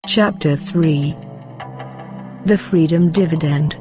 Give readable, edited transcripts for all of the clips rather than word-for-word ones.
Chapter 3. The Freedom Dividend.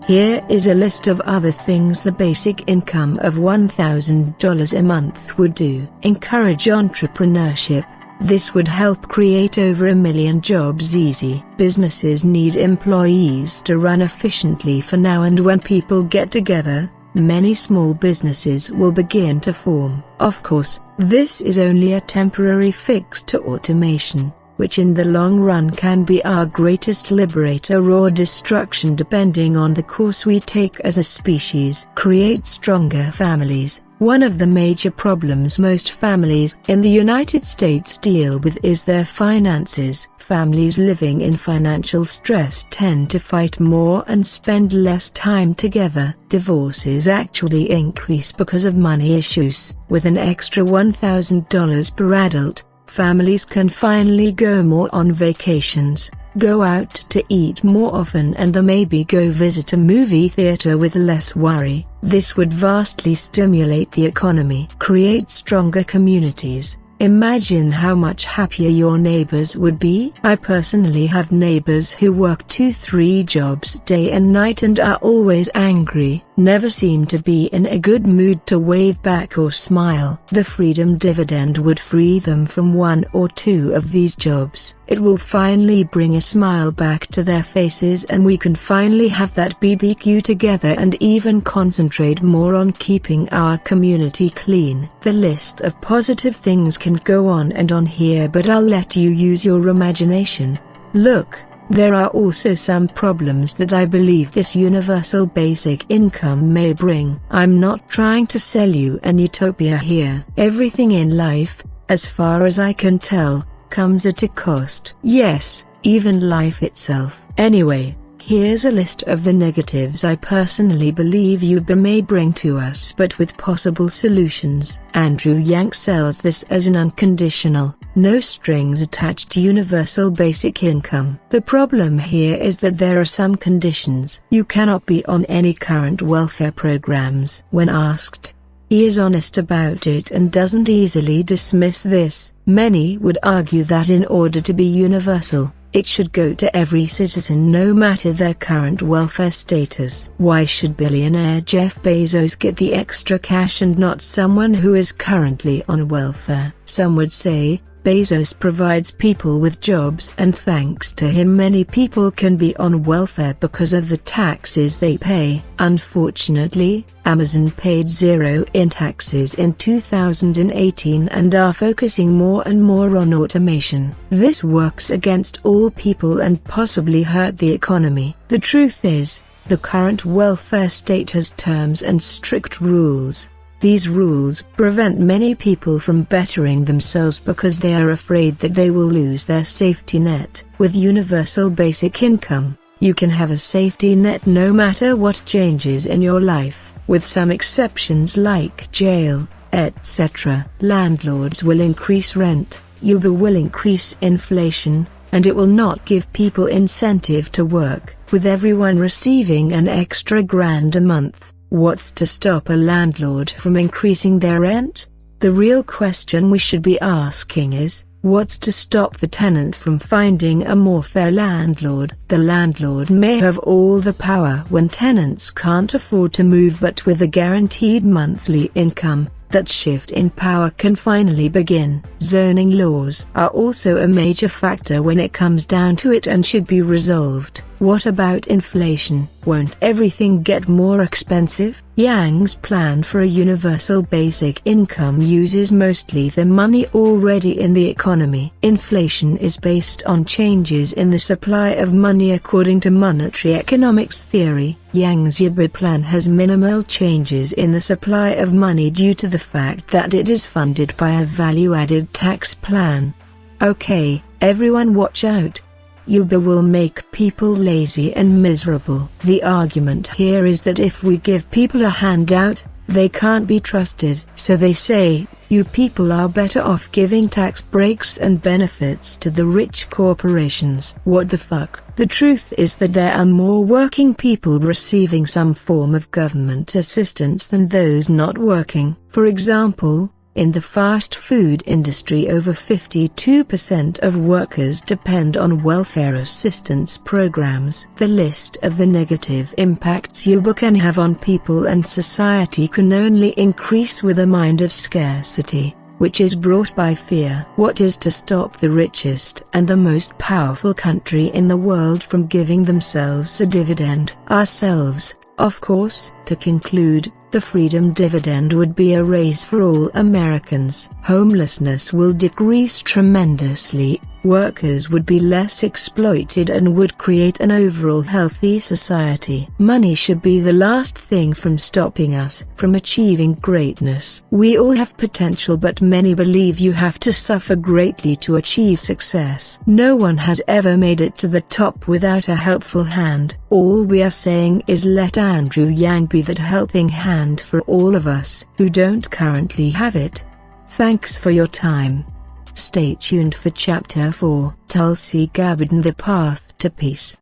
Here is a list of other things the basic income of $1,000 a month would do. Encourage entrepreneurship. This would help create over 1 million jobs easy. Businesses need employees to run efficiently for now, and when people get together, many small businesses will begin to form. Of course, this is only a temporary fix to automation, which in the long run can be our greatest liberator or destruction depending on the course we take as a species. Create stronger families. One of the major problems most families in the United States deal with is their finances. Families living in financial stress tend to fight more and spend less time together. Divorces actually increase because of money issues. With an extra $1,000 per adult, families can finally go more on vacations, go out to eat more often, and maybe go visit a movie theater with less worry. This would vastly stimulate the economy. Create stronger communities. Imagine how much happier your neighbors would be. I personally have neighbors who work 2-3 jobs day and night and are always angry, never seem to be in a good mood to wave back or smile. The Freedom Dividend would free them from 1 or 2 of these jobs. It will finally bring a smile back to their faces, and we can finally have that BBQ together and even concentrate more on keeping our community clean. The list of positive things can go on and on here, but I'll let you use your imagination. Look, there are also some problems that I believe this universal basic income may bring. I'm not trying to sell you an utopia here. Everything in life, as far as I can tell, comes at a cost. Yes, even life itself. Anyway, here's a list of the negatives I personally believe Uber may bring to us, but with possible solutions. Andrew Yang sells this as an unconditional, no strings attached universal basic income. The problem here is that there are some conditions. You cannot be on any current welfare programs. When asked, he is honest about it and doesn't easily dismiss this. Many would argue that in order to be universal, it should go to every citizen no matter their current welfare status. Why should billionaire Jeff Bezos get the extra cash and not someone who is currently on welfare? Some would say, Bezos provides people with jobs, and thanks to him many people can be on welfare because of the taxes they pay. Unfortunately, Amazon paid 0 in taxes in 2018 and are focusing more and more on automation. This works against all people and possibly hurt the economy. The truth is, the current welfare state has terms and strict rules. These rules prevent many people from bettering themselves because they are afraid that they will lose their safety net. With universal basic income, you can have a safety net no matter what changes in your life, with some exceptions like jail, etc. Landlords will increase rent, Uber will increase inflation, and it will not give people incentive to work. With everyone receiving an extra $1,000 a month, what's to stop a landlord from increasing their rent? The real question we should be asking is, what's to stop the tenant from finding a more fair landlord? The landlord may have all the power when tenants can't afford to move, but with a guaranteed monthly income, that shift in power can finally begin. Zoning laws are also a major factor when it comes down to it and should be resolved. What about inflation? Won't everything get more expensive? Yang's plan for a universal basic income uses mostly the money already in the economy. Inflation is based on changes in the supply of money according to monetary economics theory. Yang's Uber plan has minimal changes in the supply of money due to the fact that it is funded by a value-added tax plan. Okay, everyone watch out. Uber will make people lazy and miserable. The argument here is that if we give people a handout, they can't be trusted. So they say, you people are better off giving tax breaks and benefits to the rich corporations. What the fuck? The truth is that there are more working people receiving some form of government assistance than those not working. For example, In the fast food industry, over 52% of workers depend on welfare assistance programs. The list of the negative impacts you can have on people and society can only increase with a mind of scarcity, which is brought by fear. What is to stop the richest and the most powerful country in the world from giving themselves a dividend? Ourselves, of course. To conclude, the freedom dividend would be a raise for all Americans. Homelessness will decrease tremendously, workers would be less exploited, and would create an overall healthy society. Money should be the last thing from stopping us from achieving greatness. We all have potential, but many believe you have to suffer greatly to achieve success. No one has ever made it to the top without a helpful hand. All we are saying is let Andrew Yang be that helping hand for all of us who don't currently have it. Thanks for your time. Stay tuned for Chapter 4, Tulsi Gabbard and the Path to Peace.